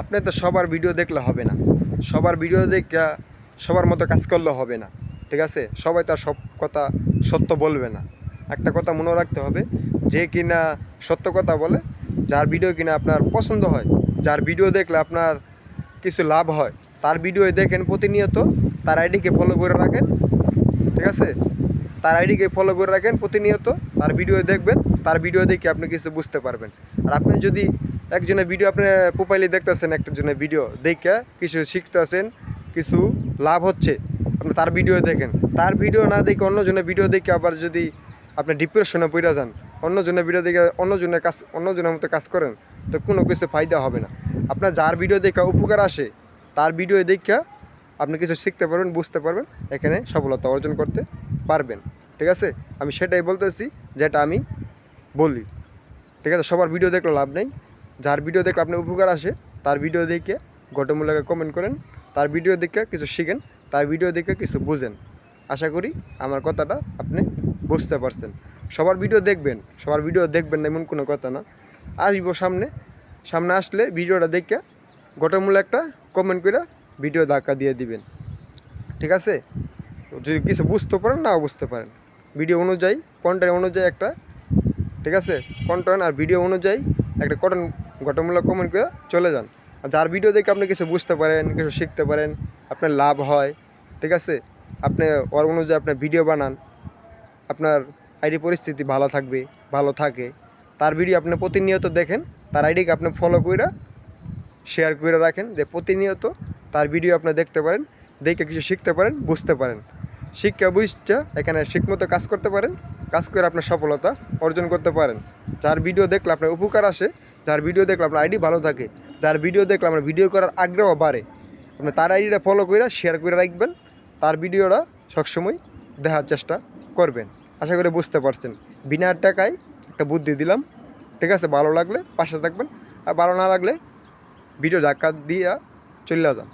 আপনি তো সবার ভিডিও দেখলে হবে না, সবার ভিডিও দেখে সবার মতো কাজ করলে হবে না, ঠিক আছে? সবাই তার সব কথা সত্য বলবে না। একটা কথা মনে রাখতে হবে, যে কিনা সত্য কথা বলে, যার ভিডিও কিনা আপনার পছন্দ হয়, যার ভিডিও দেখলে আপনার কিছু লাভ হয়, তার ভিডিও দেখেন প্রতিনিয়ত, তার আইডিকে ফলো করে রাখেন, ঠিক আছে? তার আইডিকে ফলো করে রাখেন প্রতিনিয়ত, তার ভিডিও দেখবেন, তার ভিডিও দেখে আপনি কিছু বুঝতে পারবেন। আর আপনি যদি একজনের ভিডিও আপনি প্রোফাইলে দেখতেছেন, একজনের ভিডিও দেখে কিছু শিখতেছেন, কিছু লাভ হচ্ছে, আপনি তার ভিডিও দেখেন। তার ভিডিও না দেখে অন্যজনের ভিডিও দেখে আবার যদি আপনি ডিপ্রেশনে পড়ে যান, অন্যজনের ভিডিও দেখে অন্যজনের মতো কাজ করেন, তো কোনো কিছু ফায়দা হবে না। আপনার যার ভিডিও দেখে উপকার আসে, তার ভিডিও দেখে আপনি কিছু শিখতে পারবেন, বুঝতে পারবেন, এখানে সফলতা অর্জন করতে পারবেন, ঠিক আছে? আমি সেটাই বলতেছি যেটা আমি বলি, ঠিক আছে? সবার ভিডিও দেখলে লাভ নেই। যার ভিডিও দেখলে আপনার উপকার আসে, তার ভিডিও দেখে গঠনমূলক কমেন্ট করেন, তার ভিডিও দেখে কিছু শিখেন, তার ভিডিও দেখে কিছু বুঝেন। আশা করি আমার কথাটা আপনি বুঝতে পারছেন। সবার ভিডিও দেখবেন না এমন কোনো কথা না। আসবো সামনে, সামনে আসলে ভিডিওটা দেখে গঠনমূলক একটা কমেন্ট করে ভিডিও ধাক্কা দিয়ে দিবেন, ঠিক আছে? যদি কিছু বুঝতে পারেন, নাও বুঝতে পারেন, ভিডিও অনুযায়ী, কন্টেন্ট অনুযায়ী একটা, ঠিক আছে, কন্টেন্ট আর ভিডিও অনুযায়ী একটা গঠনমূলক কমেন্ট করে চলে যান। আর যার ভিডিও দেখে আপনি কিছু বুঝতে পারেন, কিছু শিখতে পারেন, আপনার লাভ হয়, ঠিক আছে, আপনি ওর অনুযায়ী আপনার ভিডিও বানান, আপনার আইডি পরিস্থিতি ভালো থাকবে, ভালো থাকে, তার ভিডিও আপনি প্রতিনিয়ত দেখেন, তার আইডিকে আপনি ফলো করে শেয়ার করে রাখেন, যে প্রতিনিয়ত তার ভিডিও আপনি দেখতে পারেন, দেখে কিছু শিখতে পারেন, বুঝতে পারেন। শিক্ষা বুঝতে এখানে ঠিকমতো কাজ করতে পারেন, কাজ করে আপনার সফলতা অর্জন করতে পারেন। যার ভিডিও দেখলে আপনার উপকার আসে, যার ভিডিও দেখলে আপনার আইডি ভালো থাকে, যার ভিডিও দেখলে আপনার ভিডিও করার আগ্রহ বাড়ে, আপনি তার আইডিটা ফলো করে শেয়ার করে রাখবেন, তার ভিডিওটা সবসময় দেখার চেষ্টা করবেন। আশা করি বুঝতে পারছেন। বিনা টাকায় একটা বুদ্ধি দিলাম, ঠিক আছে? ভালো লাগলে পাশে থাকবেন, আর ভালো না লাগলে ভিডিও ধাক্কা দিয়ে চলে যান।